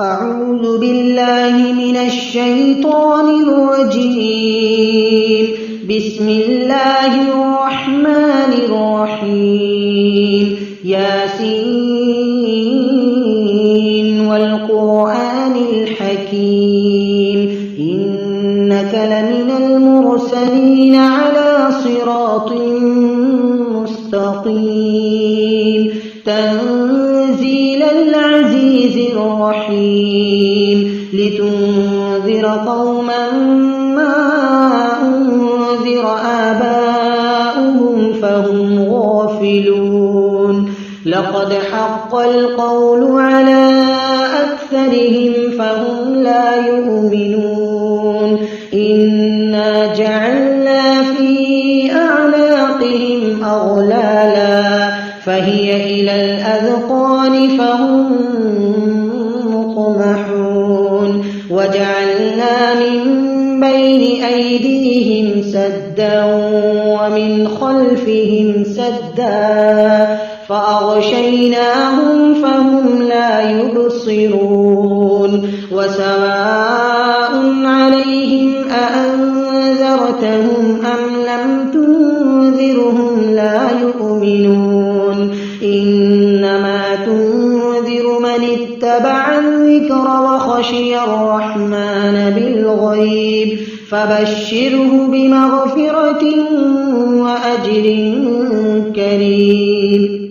أعوذ بالله من الشيطان الرجيم. بسم الله الرحمن الرحيم. ياسين والقرآن الحكيم إنك لمن المرسلين على صراط مستقيم تنزيل العزيز الرحيم لتنذر قوما ما أنذر آباؤهم فهم غافلون لقد حق القول على أكثرهم فهم لا يؤمنون إنا جعلنا في أعناقهم أغلالا فهي إلى الأذقان فهم مقمحون وجعلنا من بين أيديهم سدا ومن خلفهم سدا فأغشيناهم فهم لا يبصرون وسواء عليهم أأنذرتهم أم لم تنذرهم لا يؤمنون إنما تنذر من اتبع الذكر وخشي الرحمن بالغيب فبشره بمغفرة وأجر كريم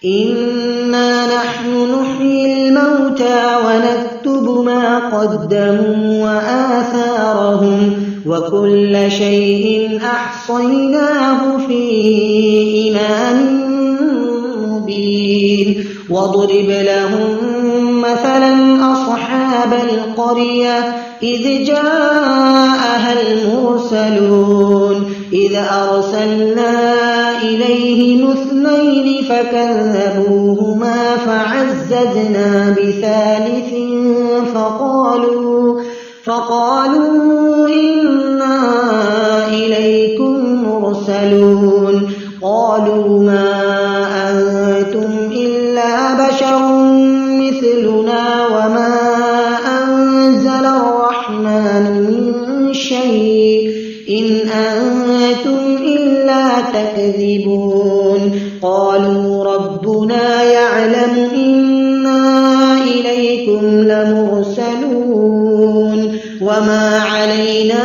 إنا نحن نحيي الموتى ونكتب ما قدموا وآثارهم وكل شيء أحصيناه في إمام مبين واضرب لهم مثلا أصحاب القرية إذ جاءها المرسلون إذ أرسلنا إليهم اثنين فكذبوهما فعززنا بثالث فقالوا إنا إليكم مرسلون قالوا ما أنتم إلا بشر مثلنا وما أنزل الرحمن من شيء إن أنتم إلا تكذبون قالوا ربنا يعلم إنا إليكم لمرسلون وما علينا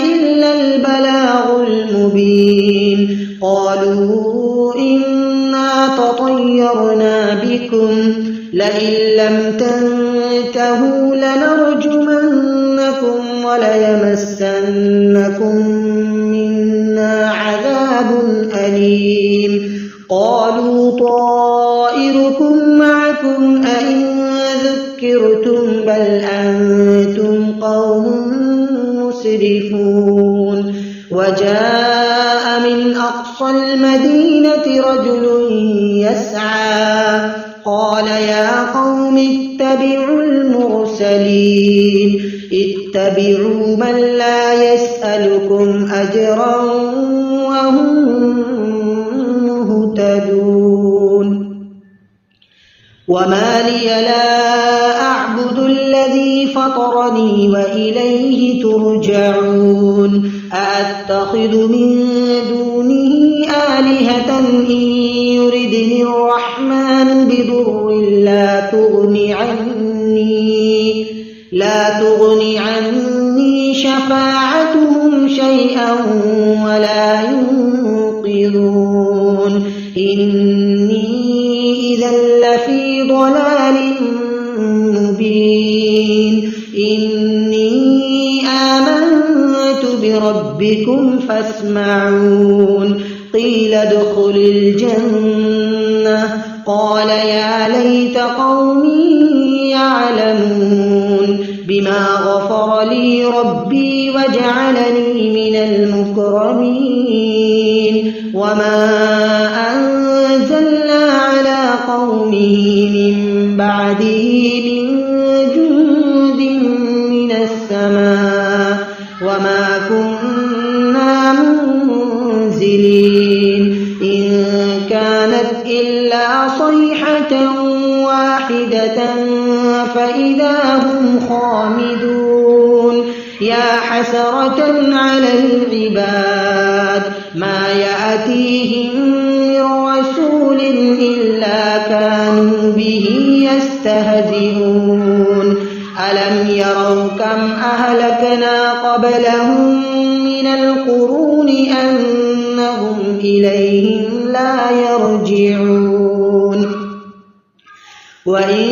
إلا البلاغ المبين قالوا إنا تطيرنا بكم لئن لم تنتهوا لنرجمنكم وليمسنكم منا عذاب أليم قالوا طائركم معكم أئن ذكرتم بل أنتم قوم مسرفون وجاء من أقصى المدينة رجل يسعى قال يا قوم اتبعوا المرسلين اتبعوا من لا يسألكم أجرا وهم مهتدون وما لي لا أعبد الذي فطرني وإليه ترجعون أأتخذ من دونه آلهة إن يردني الرحمن بضر لا تغني عني شفاعتهم شيئا ولا ينقذون إني إذا لفي ضلال مبين إني آمنت بربكم فاسمعون قيل ادخل الجنة قال يا ليت قومي يعلمون بما غفر لي ربي وجعلني من المكرمين وما أنزلنا على قومه من بعده من جند من السماء وما كنا منزلين إن كانت إلا صيحة واحدة فإذا هم خامدون يا حسرة على العباد ما يأتيهم من رسول إلا كانوا به يستهزئون ألم يروا كم أهلكنا قبلهم من القرون أنهم إليهم لا يرجعون وإن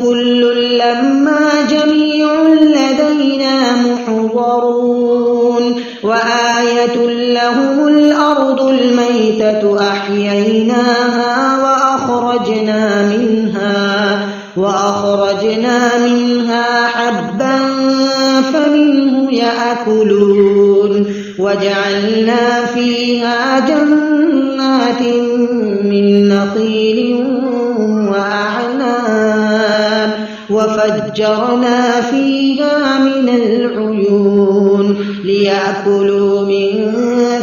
كل لما جميع لدينا محضرون وآية لهم الأرض الميتة أحييناها وأخرجنا منها حبا فمنه يأكلون وجعلنا فيها جنات من نخيل وأعناب وفجرنا فيها من العيون ليأكلوا من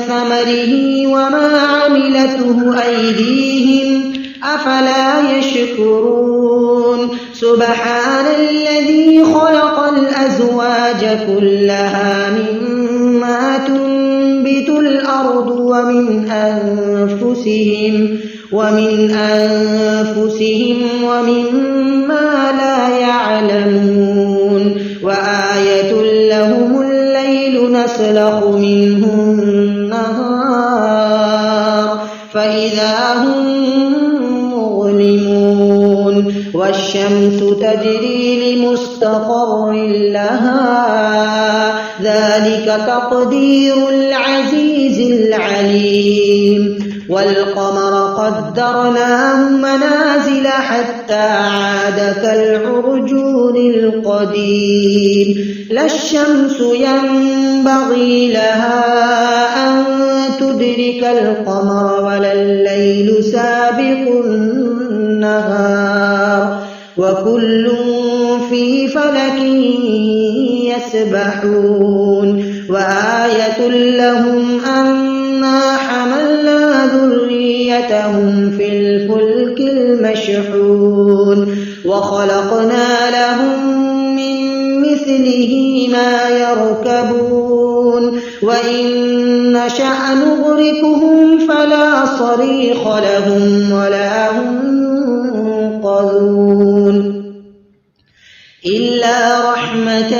ثمره وما عملته أيديهم أفلا يشكرون سبحان الذي خلق الأزواج كلها مما تنبت الأرض ومن أنفسهم ومما لا يعلمون وآية لهم الليل نسلخ منه النهار فإذا هم مظلمون والشمس تجري لمستقر لها ذلك تقدير العزيز العليم والقمر قدرناه منازل حتى عاد كالعرجون القديم لا الشمس ينبغي لها أن تدرك القمر ولا الليل سابق النهار وكل في فلك يسبحون وآية لهم أنا حملنا ذريتهم في الفلك المشحون وخلقنا لهم من مثله ما يركبون وإن نشأ نغرقهم فلا صريخ لهم ولا هم ينقذون إلا رحمة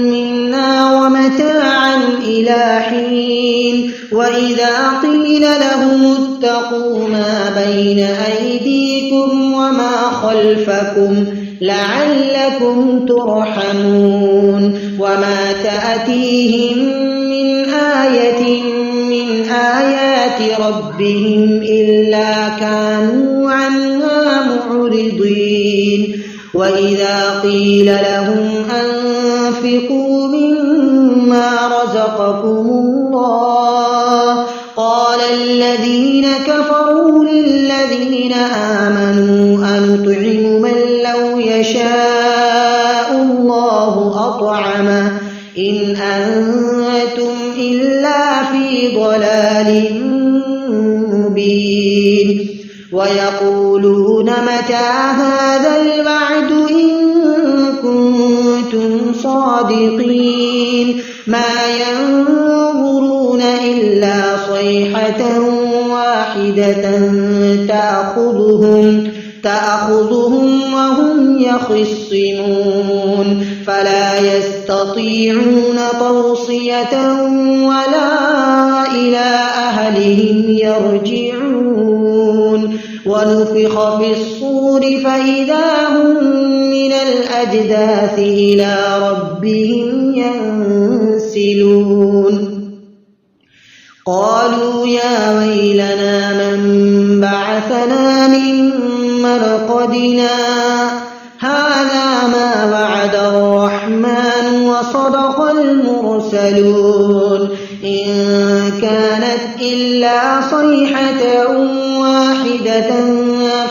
منا ومتاعا إلى حين وإذا قيل لهم اتقوا ما بين أيديكم وما خلفكم لعلكم ترحمون وما تأتيهم من آية من آيات ربهم إلا كانوا عنها معرضين وإذا قيل لهم أنفقوا مما رزقكم الله قال الذين كفروا للذين آمنوا أنطعم من لو يشاء الله أطعمه إن أنتم إلا في ضلال مبين ويقولون متى هذا الوعد إن كنتم صادقين ما ينظرون إلا صيحة واحدة تأخذهم وهم يخصمون فلا يستطيعون توصية ولا إلى أهلهم يرجعون ونفخ في الصور فإذا هم من الأجداث إلى ربهم ينسلون قالوا يا ويلنا من بعثنا من مرقدنا هذا ما وعد الرحمن وصدق المرسلون إن كانت إلا صيحة واحدة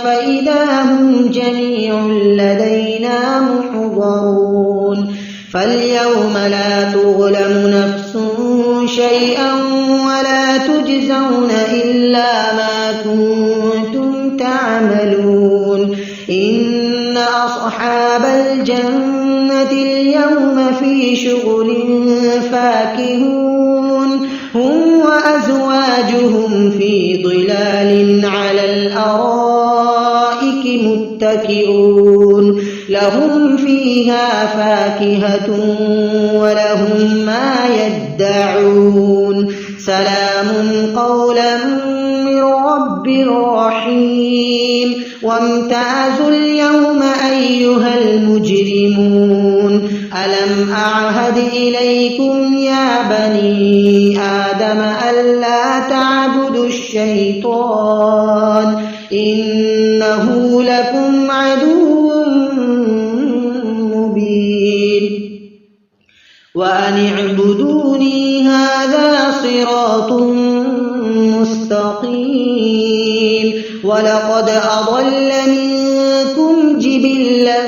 فإذا هم جميع لدينا محضرون فاليوم لا تظلم نفس شيئا ولا تجزون إلا ما كنتم تعملون إن أصحاب الجنة اليوم في شغل فاكهون هم وأزواجهم في ظلال على الأرائك متكئون لهم فيها فاكهة ولهم ما يدعون سلام قولا من رب رحيم وامتازوا اليوم أيها المجرمون ألم أعهد إليكم يا بني آدم ألا تعبدوا الشيطان إنه لكم عدو مبين وأن اعبدوني هذا صراط مستقيم ولقد أضل منكم جبلا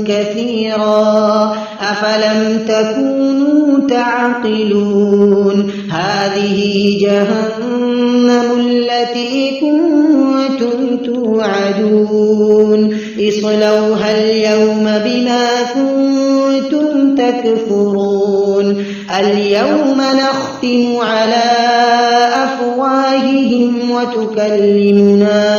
كثيرا أفلم تكونوا تعقلون هذه جهنم التي كنتم توعدون اصلوها اليوم بما كنتم تكفرون اليوم نختم على أفواههم وتكلمنا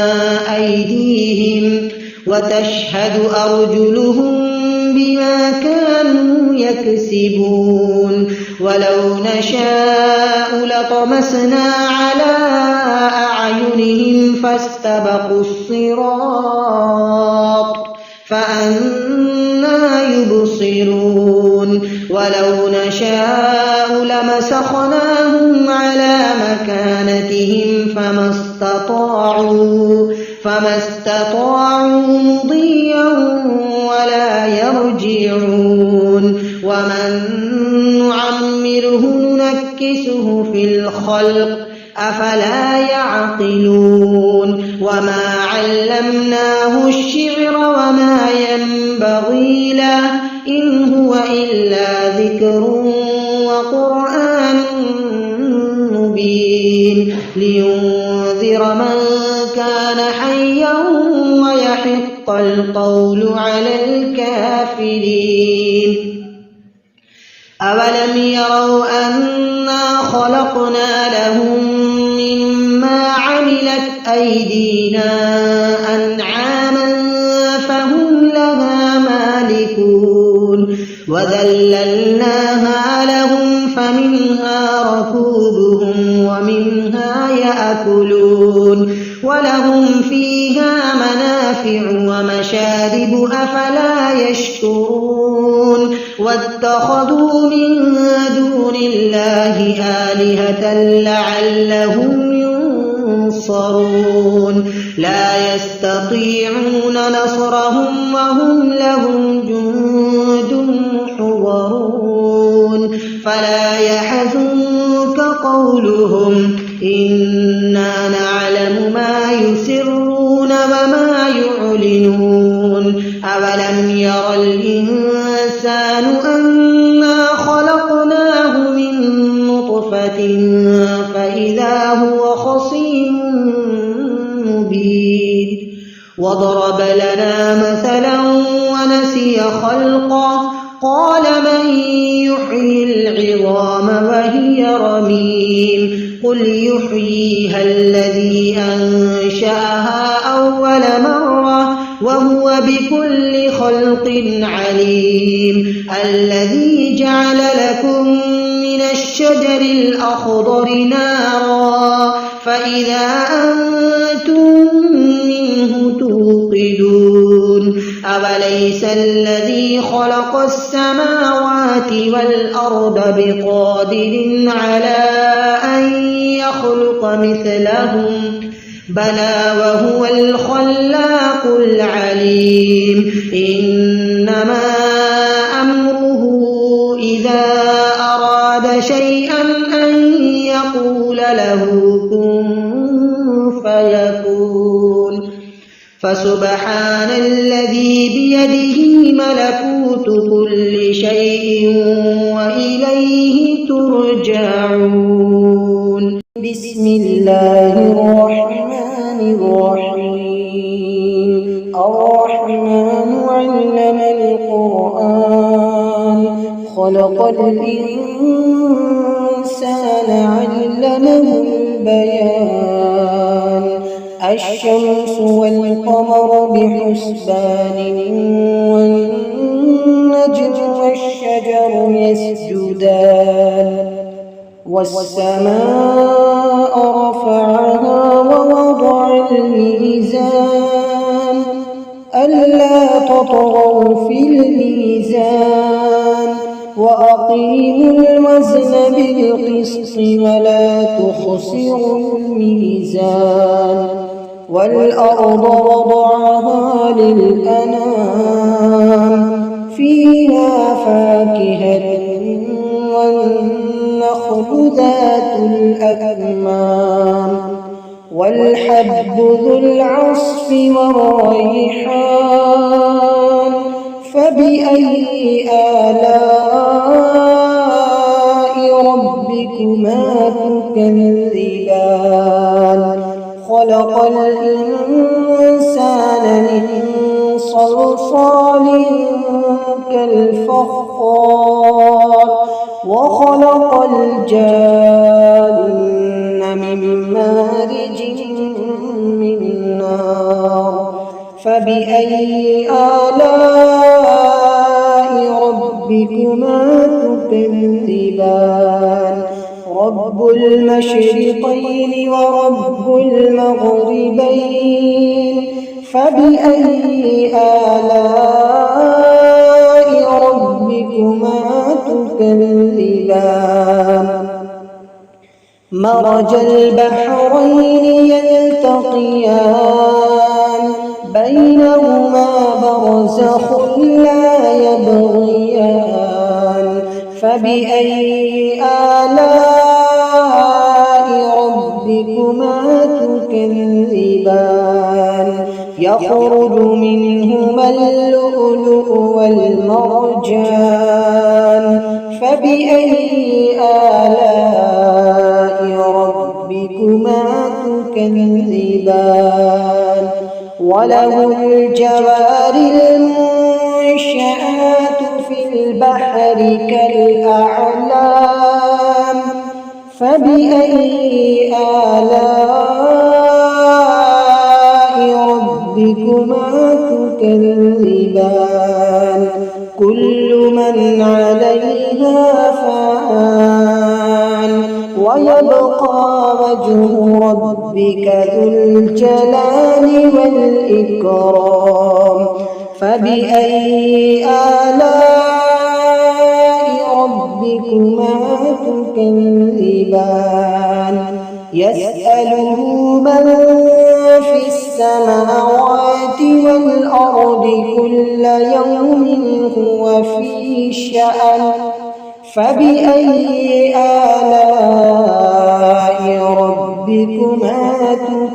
أيديهم وتشهد أرجلهم بما كانوا يكسبون ولو نشاء لطمسنا على أعينهم فاستبقوا الصراط فأنى يبصرون ولو نشاء لمسخناهم على مكانتهم فما استطاعوا مضيا ولا يرجعون ومن نعمره ننكسه في الخلق أفلا يعقلون وما علمناه الشعر وما ينبغي له إن هو إلا ذكر وقرآن مبين لينذر من كان حيا ويحق القول على الكافرين أولم يروا أنا خلقنا لهم مما عملت أيدينا أنعاما فهم لها مالكون وذللناها لهم فمنها ركوبهم ومنها يأكلون ولهم فيها منافع ومشارب أفلا يشكرون واتخذوا من دون الله آلهة لعلهم ينصرون لا يستطيعون نصرهم وهم لهم جند محضرون فلا يحزنك قولهم إنا نعلم ما يسرون وما يعلنون أولم ير الإنسان أنا خلقناه من نطفة فإذا هو خصيم مبين وضرب لنا مثلا ونسي خلقه قال من يحيي العظام وهي رميم قل يحييها الذي أنشأها أول مرة وهو بكل خلق عليم الذي جعل لكم من الشجر الأخضر نارا فإذا أنتم منه توقدون أوليس الذي خلق السماوات والأرض بقادر على أن يخلق مثلهم بلى وهو الخلاق العليم إنما أمره إذا أراد شيئا أن يقول له كن فيكون فسبحان الذي بيده ملكوت كل شيء وإليه ترجعون بسم الله الرحمن الرحيم الرحمن علم القرآن خلق الإنسان علمه البيان الشمس والقمر بحسبان والنجم والشجر يسجدان والسماء رفعها ووضع الميزان ألا تطغوا في الميزان وأقيموا الوزن بالقسط ولا تخسروا الميزان والأرض وضعها للأنام فيها فاكهة والنخل ذات الأكمام والحب ذو العصف والريحان فبأي آلاء ربكما تكذبان خلق الإنسان من صلصال كالفخار وخلق الجان من مارج من نار فبأي آلاء ربكما تكذبان رب المشرقين ورب المغربين فبأي آلاء ربكما تكذبان مرج البحرين يلتقيان بينهما برزخ لا يبغيان فبأي آلاء ربكما تكذبان يخرج منهما اللؤلؤ والمرجان فبأي آلاء ربكما تكذبان وله الجوار المنشآت في البحر كالأعلام فبأي آلاء ربكما تكذبان كل من عليها فان ويبقى وجه ربك ذو الجلال والإكرام فبأي آلاء ربكما تكذبان يسأله من في السماوات والأرض كل يوم هو في شأن فبأي آلاء ربكما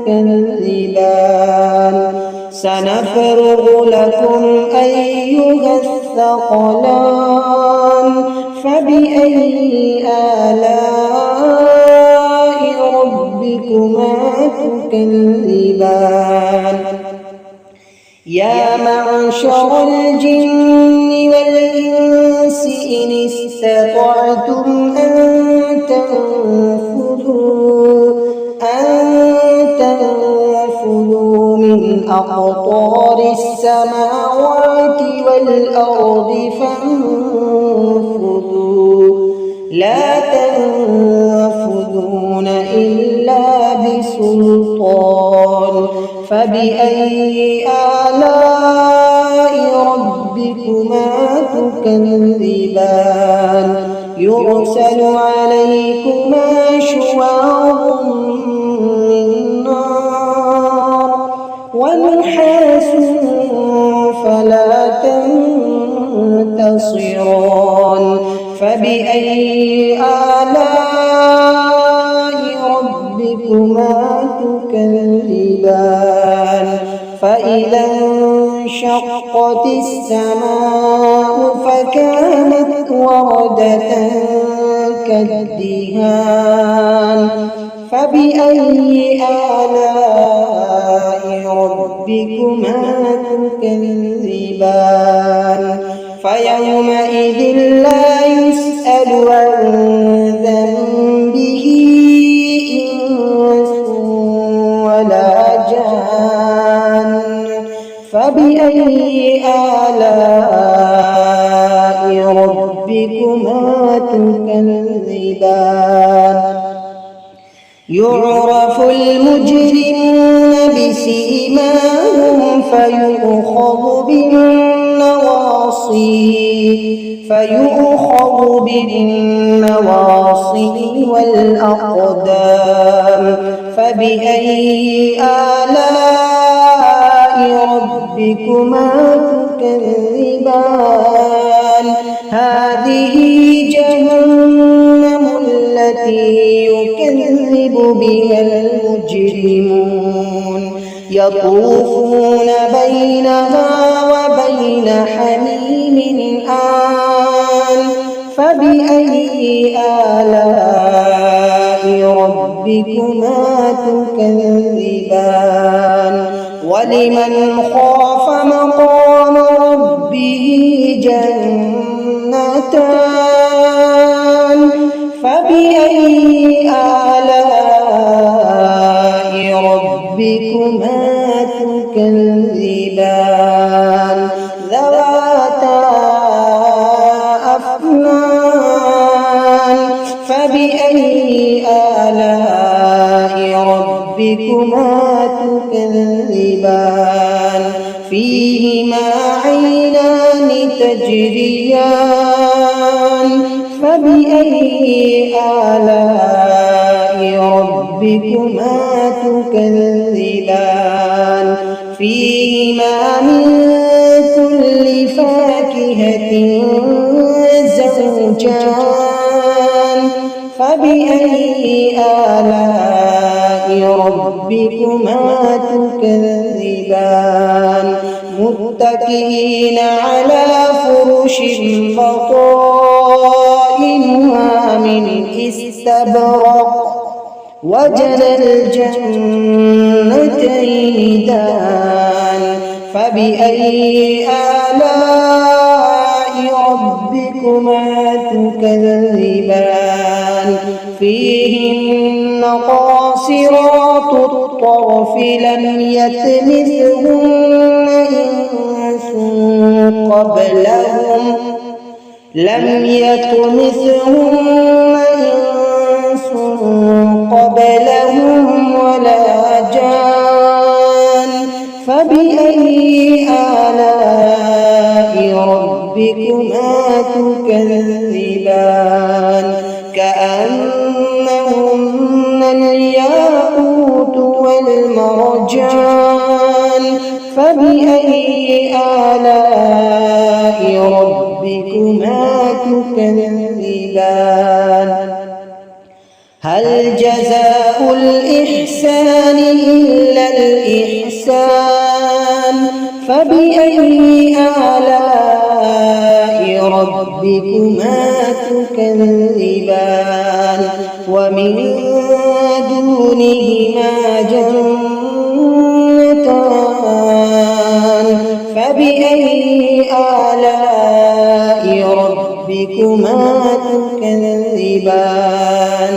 تكذبان سنفرغ لكم أيها الثقلان فبأي آلاء ربكما تكذبان يا معشر الجن والإنس إن استطعتم أن تنفذوا من أقطار السماوات والأرض فانفذوا لا تنفذون إلا بسلطان فبأي آلاء ربكما تكذبان يرسل عليكما شواظ من نار ونحاس فلا تنتصران فبأي آلاء ربكما تكذبان فإذا انشقت السماء فكانت وردة كالدهان فبأي آلاء ربكما تكذبان فيومئذ لا يسأل عن ذنبه إنس ولا جان فبأي آلاء ربكما تكذبان يعرف المجرمون بسيماهم فيؤخذ بالنواصي والأقدام فبأي آلاء ربكما تكذبان هذه جهنم التي يكذب بها المجرمون يطوفون بينها وبين حميم آن فبأي آلاء ربكما تكذبان ولمن خاف مقام ربه جنتان فبأي آلاء ربكما تكذبان ذواتا أفنان فبأي آلاء ربكما تكذبان فيهما عينان تجريان فبأي آلاء ربكما تكذبان فيهما من كل فاكهة زوجان فبأي آلاء ربكما تكذبان متكئين على فرش بطائنها من استبرق وجنى الجنتين دان فبأي آلاء ربكما تكذبان فيهن قاصرات الطرف لم يطمثهن إنس قبلهم ولا جان فبأي آلاء ربكما تكذبان كأنهن الياقوت والمرجان فبأي آلاء ربكما تكذبان هل جزاء الإحسان إلا الإحسان فبأي آلاء ربكما تكذبان ومن دونهما جنتان فبأي آلاء ربكما تكذبان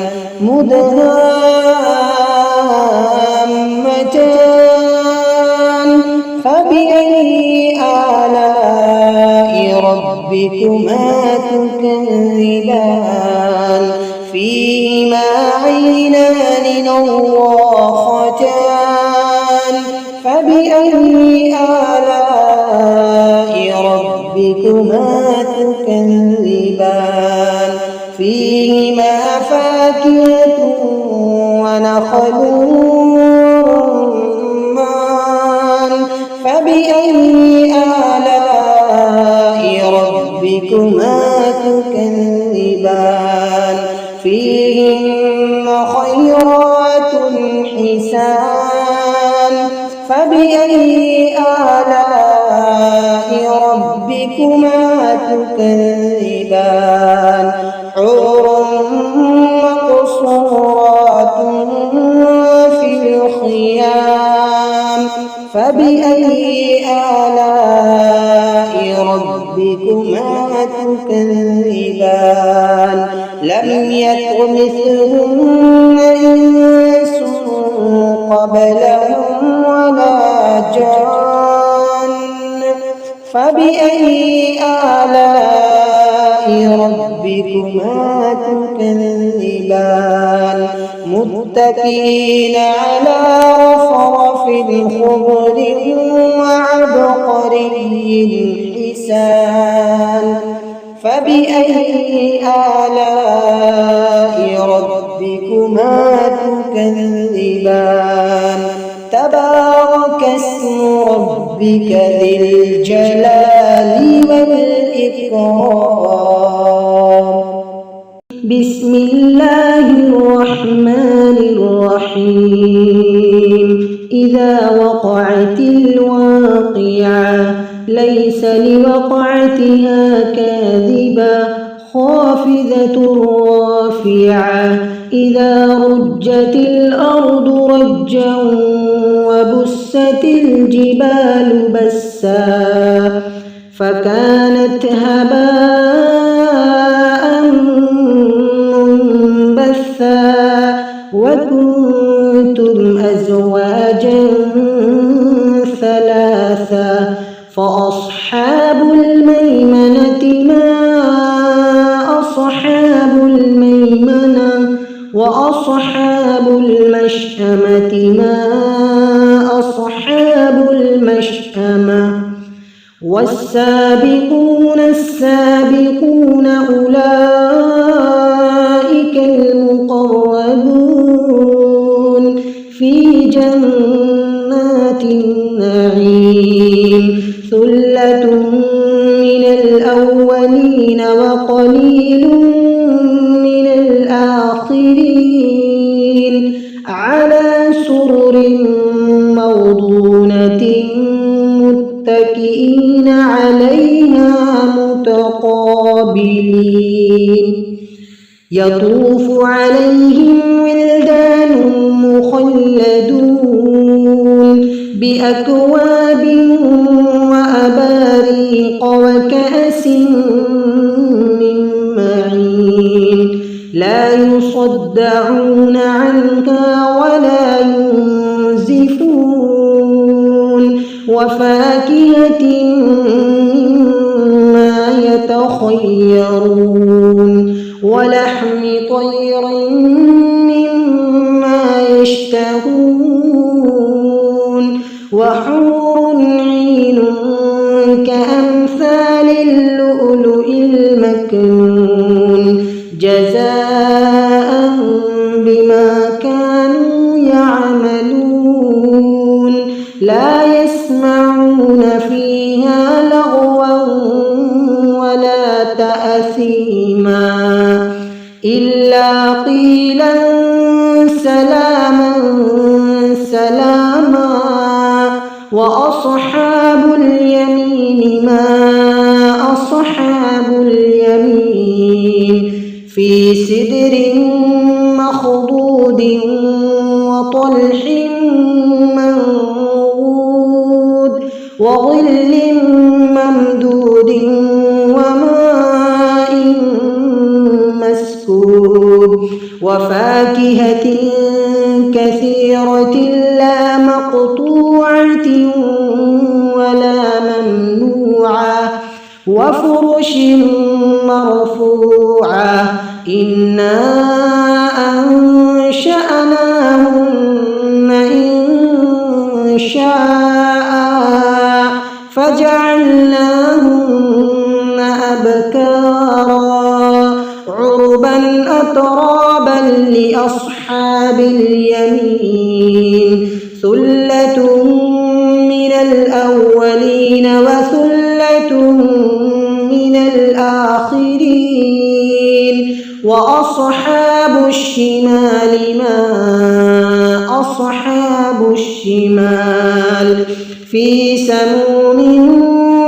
مدهامتان فبأي آلاء ربكما تكذبان فيهما عينان نضاختان فبأي آلاء ربكما تكذبان فيهما فاكهة ونخل ورمان فبأي آلاء ربكما تكذبان فيهن خيرات حسان فبأي آلاء ربكما تكذبان حور مقصورات في الخيام فبأي آلاء ربكما تكذبان لم يطمثهن إنس قبلهم ولا جان فبأي آلاء ربكما تكذبان متكئين على رفرف خضر وعبقري حسان فبأي آلاء ربكما تكذبان تبارك اسم ربك ذي الجلال والإكرام بسم الله الرحمن الرحيم إذا وقعت الواقعة ليس لوقعتها كاذبة خافضة رافعة إذا رجت الأرض رجا وبست الجبال بسا فكانت هباء منبثا وكنتم أزواجا ثلاثا فأصحاب الميمنة ما أصحاب الميمنة وأصحاب المشأمة ما أصحاب المشأمة والسابقون السابقون أولئك المقربون في جنات النعيم ثلة من الأولين وقليل من الآخرين على سرر موضونة متكئين عليها متقابلين يطوف عليهم ولدان مخلدون بأكواب وأباريق وكأس من معين لا يصدعون عنها ولا ينزفون وفاكهة مما يتخيرون ولحم طير مما يشتهون وحور عين كأمثال اللؤلؤ المكنون جزاء بما كانوا يعملون لا يسمعون فيها لغوا ولا تأثيما إلا قيلا سلاما سلاما وأصحاب اليمين ما أصحاب اليمين في سدر مخضود وطلح منضود وظل ممدود وماء مسكوب وفاكهة كثيرة لا مقطوعة ولا ممنوعة وفرش مرفوعة إنا أنشأناهن إنشاء فجعلناهن أبكارا عربا أترابا لأصحاب اليمين ثلة من الأولين وثلة من الآخرين وأصحاب الشمال ما أصحاب الشمال في سموم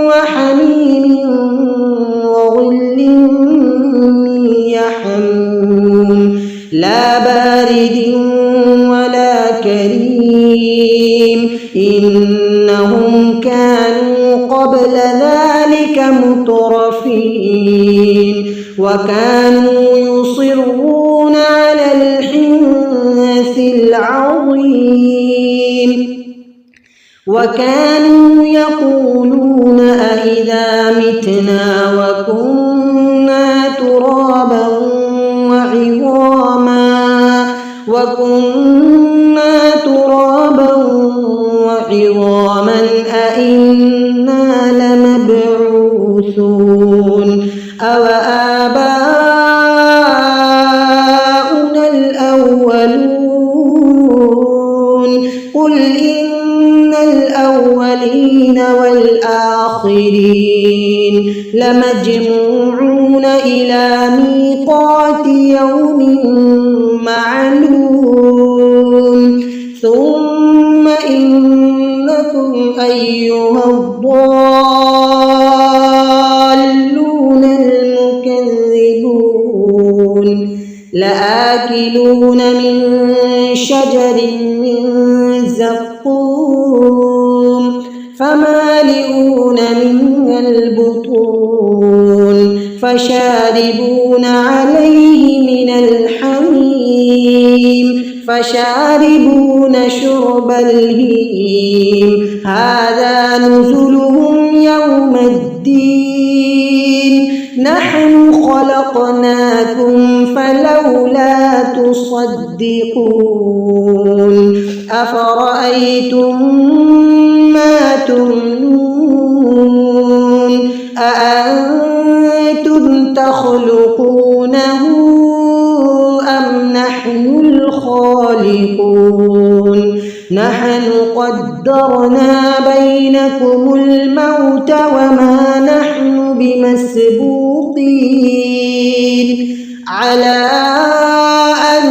وحميم وظل من يحموم لا بارد ولا كريم الأسرفين وكانوا يصرون على الحنث العظيم وكانوا يقولون أإذا متنا وكنا ترابا وعظاما أإنا لمبعوثون أو آباؤنا الأولون قل إن الأولين والآخرين لمجموعون إلى ميقات يوم معلوم ثم إنكم أيها الضالون المكذبون لآكلون من شجر من زقوم فمالئون منها البطون فشاربون عليه من الحميم فشاربون شرب الهيم هذا نزلهم يوم الدين نحن خلقناكم فلولا تصدقون أفرأيتم ما تمنون أأنتم تخلقونه أم نحن الخالقون نحن قدرنا بينكم الموت وما نحن بمسبوقين على أن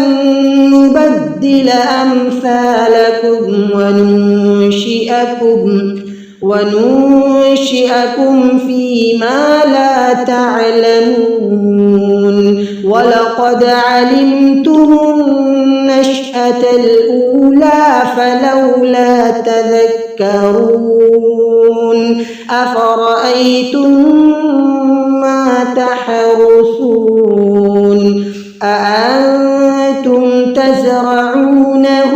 نبدل أمثالكم وننشئكم فيما لا تعلمون ولقد علمتم النشأة الأولى فلولا تذكرون أفرأيتم ما تحرثون أأنتم تزرعونه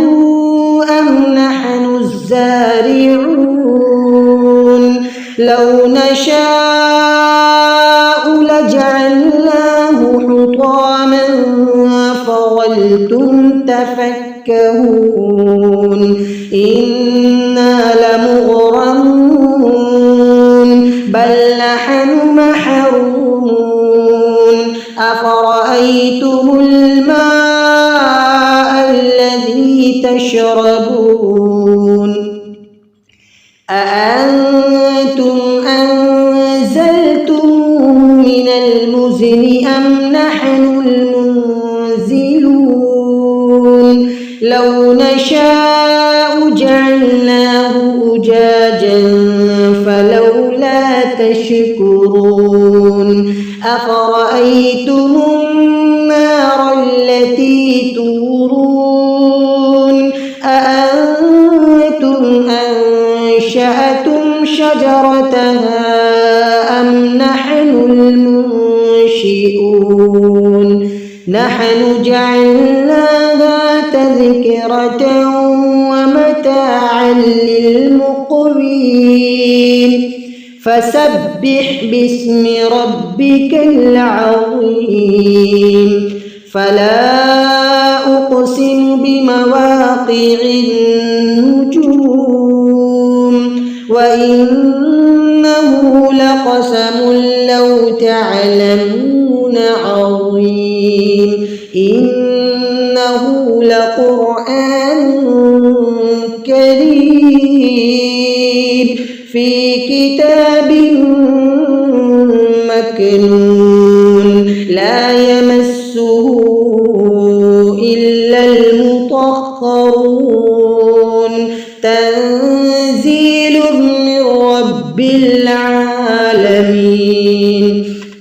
أم نحن الزارعون لو نشاء لجعلناه حطاما فظلتم تفكهون إنا لمغرمون بل نحن محرومون أفرأيتم الماء الذي تشربون أأنتم أنزلتم من المزن أم نحن المنزلون لو نشاء جعلناه أجاجا فلولا تشكرون أفرأيتم النار التي تورون أأنتم أنشأتم شجرتها أم نحن المنشئون نحن جعلناها تذكرة ومتاعا للمقوين فسبح باسم ربك العظيم فلا أقسم بمواقع النجوم وإنه لقسم لو تعلمون عظيم إنه لقرآن كريم في كتاب مكنون لا يمسه إلا المطهرون تنزيل من رب العالمين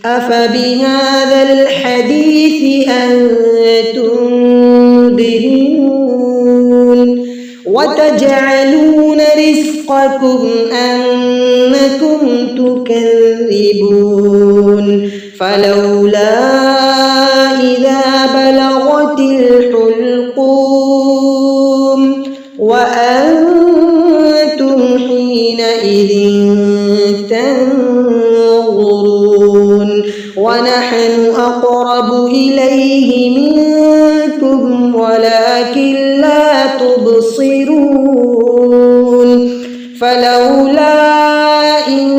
أفبهذا الحديث أنتم مدهنون وتجعلون رزقكم أنكم تكذبون فلولا إذا بلغت الحلقوم وأنتم حينئذ تنظرون ونحن أقرب إليه منكم ولكن لا تبصرون فلولا إن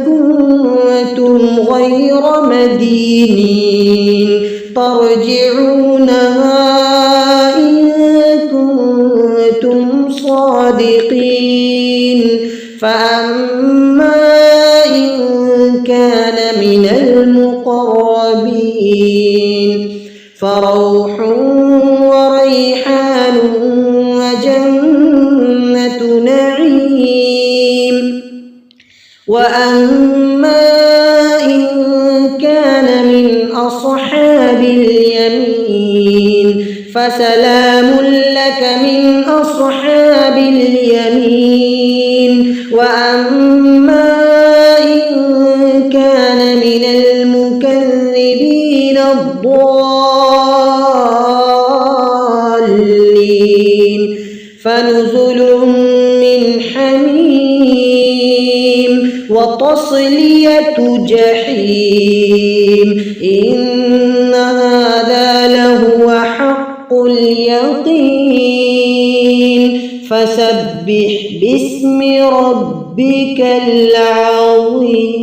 كنتم غير مدينين ترجعونها إن كنتم صادقين فأما إن كان من المقربين فروح وريحان وجنة نعيم وأما إن كان من أصحاب اليمين فسلام لك من أصحاب اليمين وأما إن كان من المكذبين الضالين فنزل من حميم وتصلية جحيم إن هذا لهو حق اليقين فسبح باسم ربك العظيم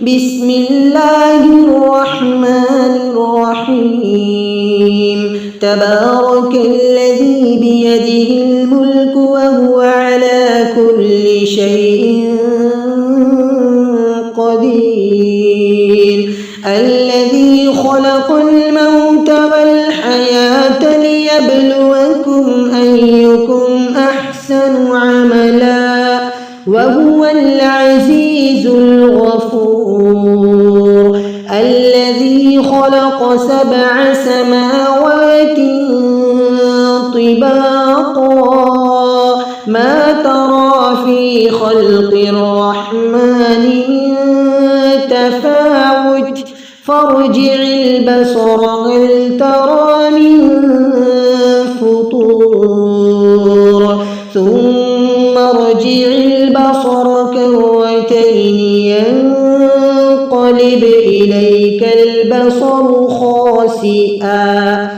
بسم الله الرحمن الرحيم تبارك الذي بيده الملك وهو على كل شيء قدير الذي خلق الموت والحياة ليبلوكم أيكم أحسن عملا وهو العزيز الغفور الذي خلق 7 سماوات طباقا ما ترى في خلق الرحمن من تفاوت فارجع البصر هل ترى من فطور ثم ارجع البصر كرتين ينقلب إليك البصر خاسئا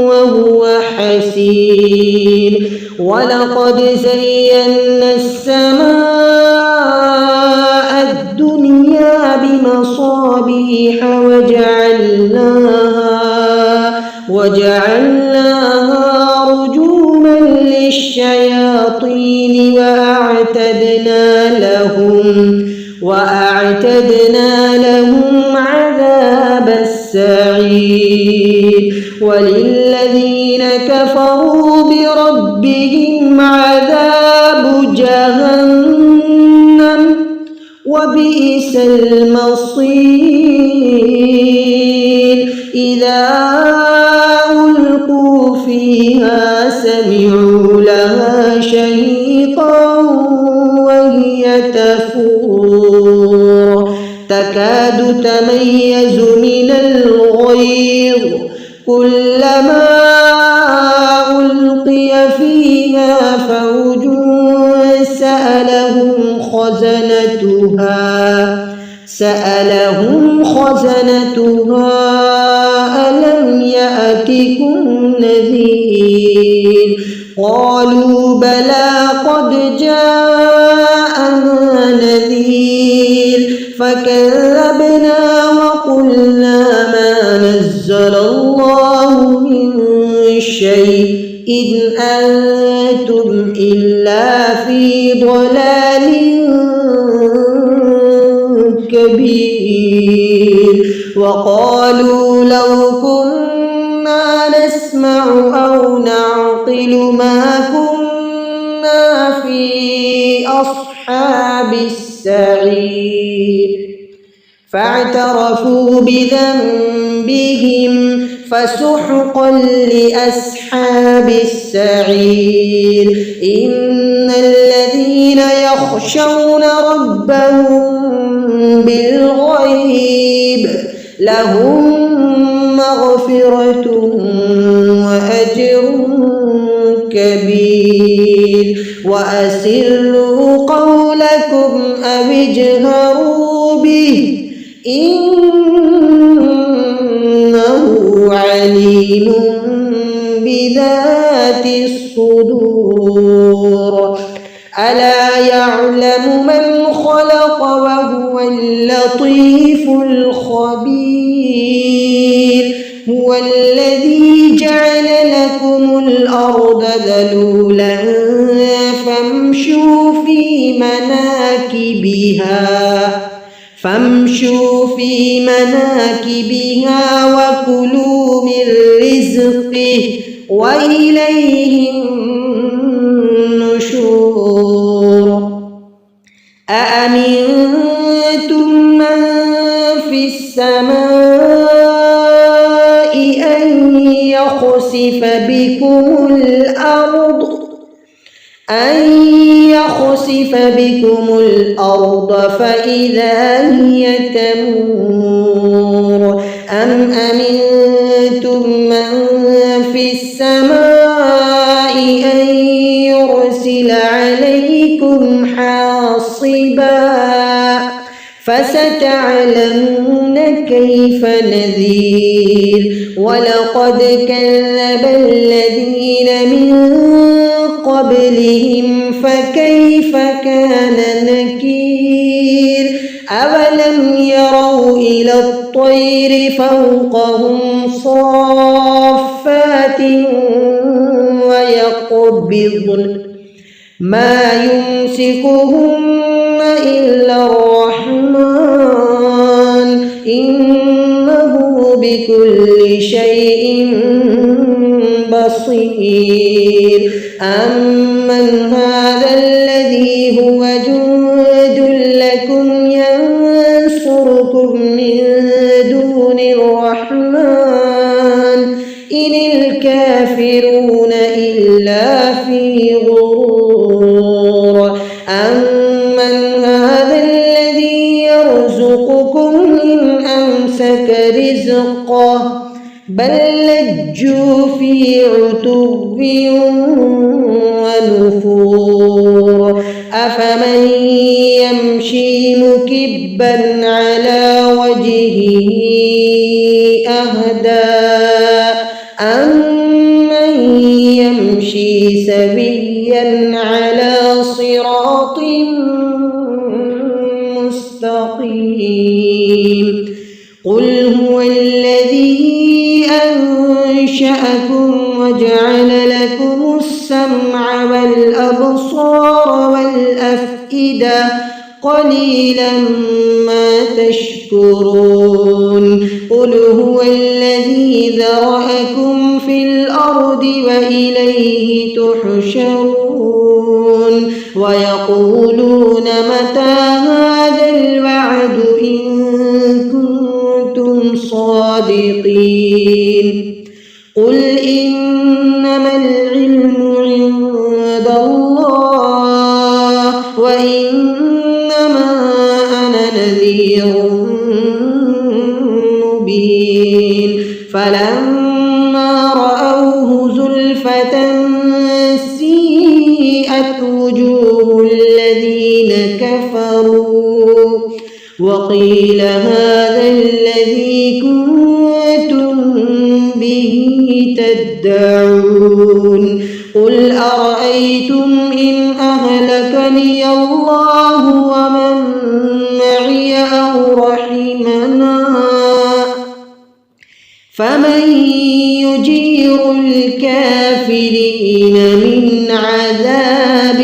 وهو حسير ولقد زينا السماء الدنيا بمصابيح وجعلناها رجوما للشياطين وأعتدنا لهم عذاب السعير وللذين كفروا بربهم عذاب جهنم وبئس المصير إذا ألقوا فيها سمعوا لها شهيقا وهي تفور تكاد تميز من الغيظ كلما ألقي فيها فوج سألهم خزنتها ألم يأتكم نذير قالوا بلى قد جاءنا نذير فكذبنا وقلنا ما نزل الله من شيء إن أنتم إلا في ضلال كبير وقالوا لو كنا نسمع أو نعقل ما كنا في أصحاب السعير فاعترفوا بذنبهم فسحقا لأصحاب السعير إن الذين يخشون ربهم بالغيب لهم مغفرة وأجر كبير وأسروا قولكم أو اجهروا به إنه عليم بذات الصدور ألا يعلم من خلق وهو اللطيف الخبير هو الذي جعل لكم الأرض ذلولا فامشوا في مناكبها وكلوا من رزقه وإليه النشور أأمنتم من في السماء أن يخسف بكم الأرض فإذا هي تمور أم أمنتم من في السماء أن يرسل عليكم حاصبا فستعلمون كيف نذير ولقد كذب الذين من قبلهم فكيف كان نكير أولم يروا إلى الطير فوقهم صافات ويقبضن ما يمسكهن إلا الرحمن إنه بكل شيء بصير أمن هذا الذي هو جند لكم ينصركم من دون الرحمن إن الكافرون إلا في غرور أمن هذا الذي يرزقكم إن أمسك رزقه بل لجوا في عتو ونفور أفمن يمشي مكبا على وجهه أهدى أمن يمشي سويا على صراط مستقيم قل هو الذي أنشأكم وجعل لكم السمع والأبصار والأفئدة قليلا ما تشكرون قل هو الذي ذرأكم في الأرض وإليه تحشرون ويقولون متى هذا الوعد إن كنتم صادقين قل إنما العلم عند الله وإنما أنا نذير مبين فلما رأوه زلفة سيئت وجوه الذين كفروا وقيل هذا الذي كنتم به تدعون قل أرأيتم إن أهلكني الله ومن معي أو رحمنا فمن يجير الكافرين من عذاب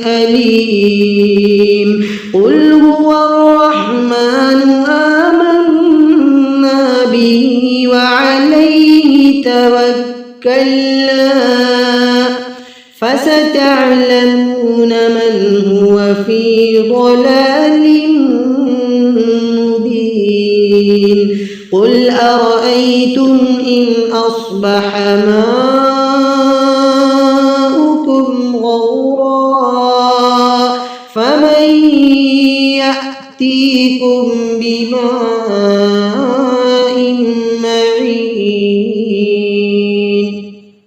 أليم قل هو الرحمن آمنا به وعليه توكلنا فستعلمون من هو في ضلال مبين. قل أرأيتم إن أصبح ماؤكم غورا فمن يأتيكم بماء معين.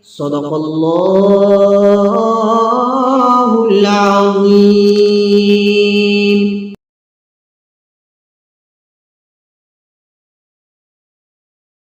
صدق الله العظيم.